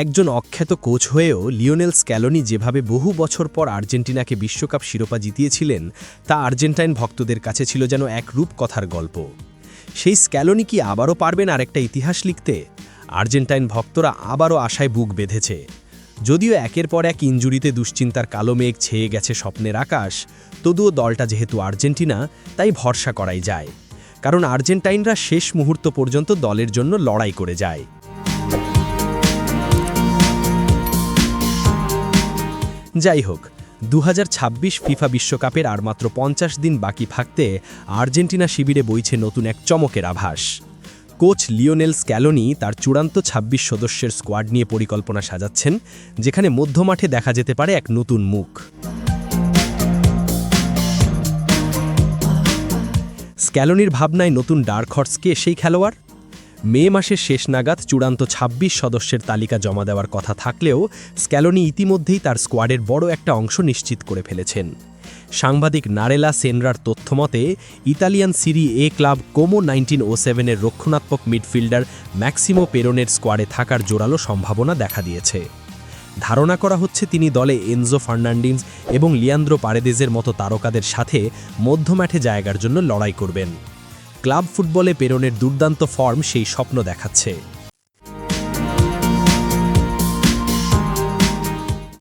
একজন অখ্যাত কোচ হয়েও লিওনেল স্ক্যালোনি যেভাবে বহু বছর পর আর্জেন্টিনাকে বিশ্বকাপ শিরোপা জিতিয়েছিলেন তা আর্জেন্টাইন ভক্তদের কাছে ছিল যেন এক রূপকথার গল্প। সেই স্ক্যালোনি কি আবারও পারবেন আরেকটা ইতিহাস লিখতে? আর্জেন্টাইন ভক্তরা আবারও আশায় বুক বেঁধেছে। যদিও একের পর এক ইনজুরিতে দুশ্চিন্তার কালো মেঘ ছেয়ে গেছে স্বপ্নের আকাশ, তবুও দলটা যেহেতু আর্জেন্টিনা তাই ভরসা করাই যায়, কারণ আর্জেন্টাইনরা শেষ মুহূর্ত পর্যন্ত দলের জন্য লড়াই করে যায়। যাই হোক, 2026 ফিফা বিশ্বকাপের আর মাত্র 50 দিন বাকি থাকতে আর্জেন্টিনা শিবিরে বইছে নতুন এক চমকের আভাস। কোচ লিওনেল স্ক্যালোনি তার চূড়ান্ত 26 সদস্যের স্কোয়াড নিয়ে পরিকল্পনা সাজাচ্ছেন, যেখানে মধ্যমাঠে দেখা যেতে পারে এক নতুন মুখ। স্ক্যালোনির ভাবনায় নতুন ডার্ক হর্স কে সেই খেলোয়াড়? মে মাসের শেষ নাগাদ চূড়ান্ত 26 সদস্যের তালিকা জমা দেওয়ার কথা থাকলেও স্ক্যালোনি ইতিমধ্যেই তার স্কোয়াডের বড় একটা অংশ নিশ্চিত করে ফেলেছেন। সাংবাদিক নারেলা সেনরার তথ্যমতে ইতালিয়ান সিরি এ ক্লাব কোমো 1907-এর রক্ষণাত্মক মিডফিল্ডার ম্যাক্সিমো পেরোনের স্কোয়াডে থাকার জোরালো সম্ভাবনা দেখা দিয়েছে। ধারণা করা হচ্ছে তিনি দলে এনজো ফার্নান্ডিজ এবং লিয়ান্দ্রো পারেদেজের মতো তারকাদের সাথে মধ্যমাঠে জায়গার জন্য লড়াই করবেন। ক্লাব ফুটবলে পেরোনের দুর্দান্ত ফর্ম সেই স্বপ্ন দেখাচ্ছে।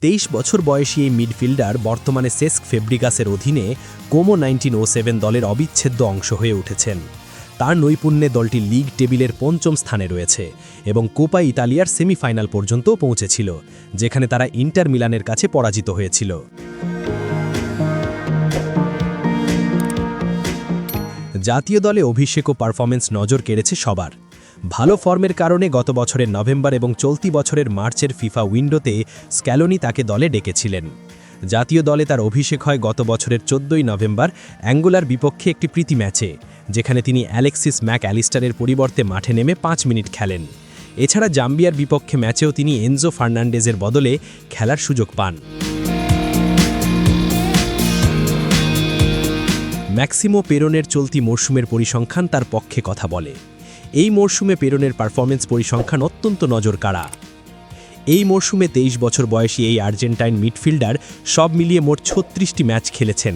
23 বছর বয়সী এই মিডফিল্ডার বর্তমানে সেস্ক ফেব্রিগাসের অধীনে কোমো 1907 দলের অবিচ্ছেদ্য অংশ হয়ে উঠেছেন। তার নৈপুণ্যে দলটি লিগ টেবিলের 5ম স্থানে রয়েছে এবং কোপা ইতালিয়ার সেমিফাইনাল পর্যন্তও পৌঁছেছিল, যেখানে তারা ইন্টার মিলানের কাছে পরাজিত হয়েছিল। জাতীয় দলে অভিষেক ও পারফরমেন্স নজর কেড়েছে সবার। ভালো ফর্মের কারণে গত বছরের নভেম্বর এবং চলতি বছরের মার্চের ফিফা উইন্ডোতে স্ক্যালোনি তাকে দলে ডেকেছিলেন। জাতীয় দলে তার অভিষেক হয় গত বছরের 14 নভেম্বর অ্যাঙ্গোলার বিপক্ষে একটি প্রীতি ম্যাচে, যেখানে তিনি অ্যালেক্সিস ম্যাক অ্যালিস্টারের পরিবর্তে মাঠে নেমে 5 মিনিট খেলেন। এছাড়া জাম্বিয়ার বিপক্ষে ম্যাচেও তিনি এনজো ফার্নান্ডেজের বদলে খেলার সুযোগ পান। ম্যাক্সিমো পেরোনের চলতি মরশুমের পরিসংখ্যান তার পক্ষে কথা বলে। এই মরশুমে পেরোনের পারফরমেন্স পরিসংখ্যান অত্যন্ত নজরকাড়া। এই মরশুমে 23 বছর বয়সী এই আর্জেন্টাইন মিডফিল্ডার সব মিলিয়ে মোট 36টি ম্যাচ খেলেছেন।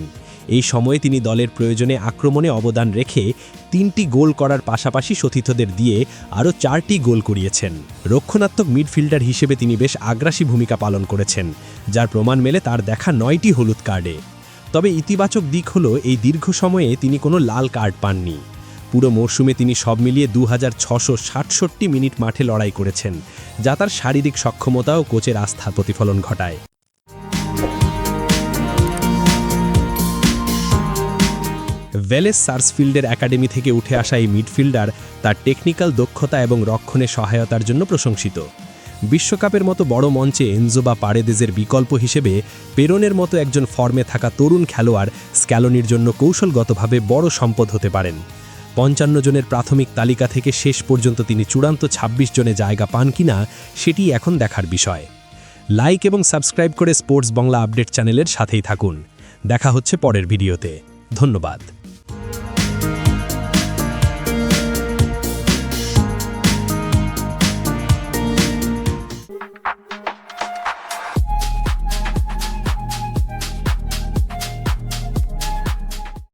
এই সময়ে তিনি দলের প্রয়োজনে আক্রমণে অবদান রেখে 3টি গোল করার পাশাপাশি সতীর্থদের দিয়ে আরও 4টি গোল করিয়েছেন। রক্ষণাত্মক মিডফিল্ডার হিসেবে তিনি বেশ আগ্রাসী ভূমিকা পালন করেছেন, যার প্রমাণ মেলে তার দেখা 9টি হলুদ কার্ডে। তবে ইতিবাচক দিক হলো এই দীর্ঘ সময়ে তিনি কোনো লাল কার্ড পাননি। পুরো মরশুমে তিনি সব মিলিয়ে 2667 মিনিট মাঠে লড়াই করেছেন, যা তার শারীরিক সক্ষমতা ও কোচের আস্থার প্রতিফলন ঘটায়। ভেলেস সার্সফিল্ডের একাডেমি থেকে উঠে আসা এই মিডফিল্ডার তার টেকনিক্যাল দক্ষতা এবং রক্ষণে সহায়তার জন্য প্রশংসিত। বিশ্বকাপের মতো বড় মঞ্চে এনজো বা পারেদেজের বিকল্প হিসেবে পেরোনের মতো একজন ফর্মে থাকা তরুণ খেলোয়াড় স্ক্যালোনির জন্য কৌশলগতভাবে বড় সম্পদ হতে পারেন। 55 জনের প্রাথমিক তালিকা থেকে শেষ পর্যন্ত তিনি চূড়ান্ত 26 জনে জায়গা পান কিনা সেটি এখন দেখার বিষয়। লাইক এবং সাবস্ক্রাইব করে স্পোর্টস বাংলা আপডেট চ্যানেলের সাথেই থাকুন। দেখা হচ্ছে পরের ভিডিওতে। ধন্যবাদ।